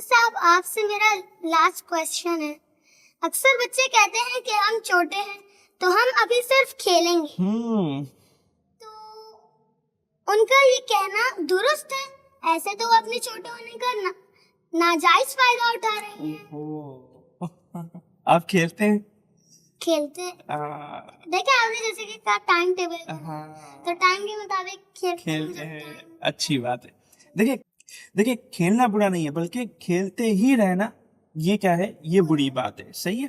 حافظ صاحب آپ سے میرا لاسٹ کوشچن ہے. اکثر بچے کہتے ہیں کہ ہم چھوٹے ہیں تو ہم ابھی صرف کھیلیں گے. تو ان کا یہ کہنا درست ہے؟ ایسے تو وہ اپنے چھوٹے ہونے کا ناجائز فائدہ اٹھا رہے ہیں. آپ کھیلتے ہیں؟ کھیلتے دیکھیں آپ نے جیسے کہ کہا ٹائم ٹیبل تو ٹائم کے مطابق کھیلتے ہیں. اچھی بات ہے. دیکھیں کھیلنا برا نہیں ہے بلکہ کھیلتے ہی رہنا یہ کیا ہے، یہ بری بات ہے. صحیح ہے.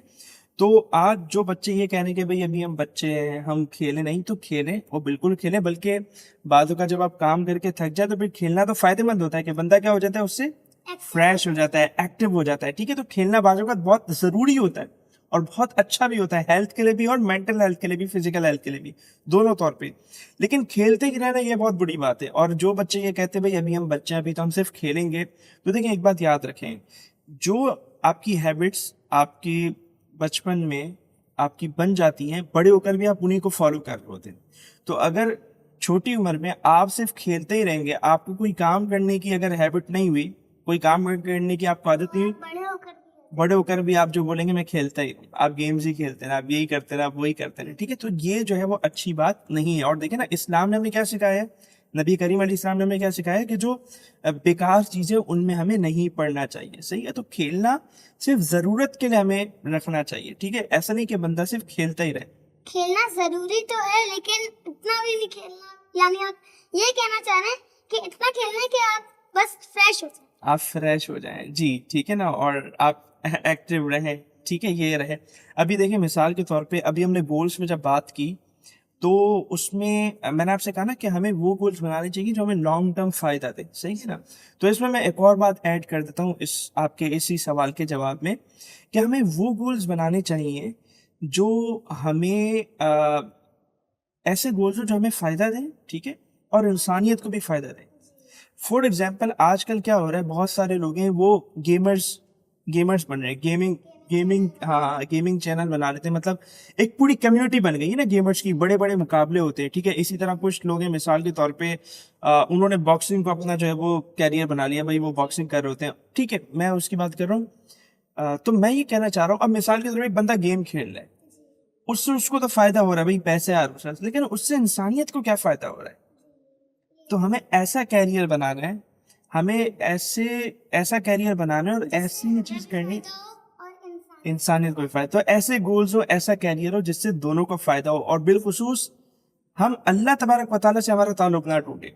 تو آج جو بچے یہ کہہ رہے ہیں کہ بھئی ابھی ہم بچے ہیں ہم کھیلیں، نہیں تو کھیلیں، وہ بالکل کھیلیں. بلکہ بعض اوقات جب آپ کام کر کے تھک جائے تو پھر کھیلنا تو فائدہ مند ہوتا ہے کہ بندہ کیا ہو جاتا ہے، اس سے فریش ہو جاتا ہے، ایکٹیو ہو جاتا ہے. ٹھیک ہے. تو کھیلنا بعض اوقات بہت ضروری ہوتا ہے اور بہت اچھا بھی ہوتا ہے، ہیلتھ کے لیے بھی اور مینٹل ہیلتھ کے لیے بھی، فزیکل ہیلتھ کے لیے بھی، دونوں طور پہ. لیکن کھیلتے ہی رہنا یہ بہت بڑی بات ہے. اور جو بچے یہ کہتے ہیں بھائی ابھی ہم بچے ہیں ابھی تو ہم صرف کھیلیں گے، تو دیکھیں ایک بات یاد رکھیں، جو آپ کی ہیبٹس آپ کی بچپن میں آپ کی بن جاتی ہیں، بڑے ہو کر بھی آپ انہیں کو فالو کر رہے ہوتے ہیں. تو اگر چھوٹی عمر میں آپ صرف کھیلتے ہی رہیں گے، آپ کو کوئی کام کرنے کی اگر ہیبٹ نہیں ہوئی، کوئی کام کرنے کی آپ کو عادت نہیں ہوئی، بڑے ہو کر بھی آپ جو بولیں گے میں کھیلتا ہی، آپ گیمز ہی کھیلتے ہیں، آپ یہی کرتے رہے، آپ وہی کرتے رہے. ٹھیک ہے. تو یہ جو ہے وہ اچھی بات نہیں ہے. اور دیکھیں نا، اسلام نے ہمیں کیا سکھایا ہے، نبی کریم علیہ السلام نے ہمیں کیا سکھایا کہ جو بیکار چیزیں ان میں ہمیں نہیں پڑھنا چاہیے. صحیح ہے. تو کھیلنا صرف ضرورت کے لیے ہمیں رکھنا چاہیے. ٹھیک ہے. ایسا نہیں کہ بندہ صرف کھیلتا ہی رہے. کھیلنا ضروری تو ہے لیکن اتنا بھی نہیں کھیلنا. یعنی آپ یہ کہنا چاہ رہے ہیں کہ اتنا کھیلنا کہ آپ بس فریش ہو جائیں. آپ فریش ہو جائیں. جی ٹھیک ہے نا. اور آپ ایکٹیو رہیں. ٹھیک ہے. یہ رہے. ابھی دیکھیں مثال کے طور پہ ابھی ہم نے گولز میں جب بات کی تو اس میں نے آپ سے کہا نا کہ ہمیں وہ گولز بنانے چاہیے جو ہمیں لانگ ٹرم فائدہ دے. صحیح ہے نا. تو اس میں ایک اور بات ایڈ کر دیتا ہوں اس آپ کے اسی سوال کے جواب میں، کہ ہمیں وہ گولز بنانے چاہیے جو ہمیں ایسے گولز ہو جو ہمیں فائدہ دیں. ٹھیک ہے. اور انسانیت کو بھی فائدہ دیں. فار ایگزامپل آج کل کیا ہو رہا ہے، بہت سارے لوگ ہیں وہ گیمرز بن رہے ہیں، گیمنگ چینل بنا لیتے ہیں. مطلب ایک پوری کمیونٹی بن گئی ہے نا گیمرز کی، بڑے بڑے مقابلے ہوتے ہیں. ٹھیک ہے. اسی طرح کچھ لوگ ہیں مثال کے طور پہ انہوں نے باکسنگ کو اپنا جو ہے وہ کیریئر بنا لیا، بھائی وہ باکسنگ کر رہے ہوتے ہیں. ٹھیک ہے. میں اس کی بات کر رہا ہوں. تو میں یہ کہنا چاہ رہا ہوں، اب مثال کے طور پہ ایک بندہ گیم کھیل رہا ہے، اس کو تو فائدہ ہو رہا ہے، بھائی پیسے آ رہے ہیں، لیکن اس سے انسانیت کو کیا فائدہ ہو رہا ہے. تو ہمیں ایسا کیریئر بنانا ہے، ہمیں ایسا کیریئر بنانا ہے اور ایسی چیز کرنی انسانیت کو بھی فائدہ. تو ایسے گولز ہو، ایسا کیریئر ہو جس سے دونوں کو فائدہ ہو، اور بالخصوص ہم اللہ تبارک و تعالیٰ سے ہمارا تعلق نہ ٹوٹے.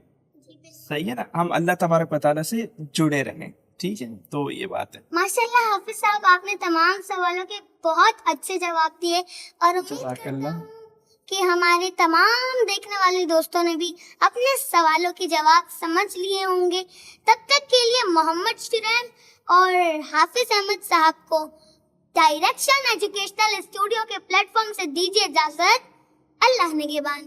صحیح ہے نا. ہم اللہ تبارک و تعالیٰ سے جڑے رہیں. ٹھیک ہے. تو یہ بات ہے. ماشاء اللہ حافظ صاحب، آپ نے تمام سوالوں کے بہت اچھے جواب دیے اور امید کرتا ہوں کہ ہمارے تمام دیکھنے والے دوستوں نے بھی اپنے سوالوں کے جواب سمجھ لیے ہوں گے. تب تک کے لیے محمد شرین اور حافظ احمد صاحب کو ڈائریکشن ایجوکیشنل اسٹوڈیو کے پلیٹ فارم سے دیجیے اجازت. اللہ نگہبان.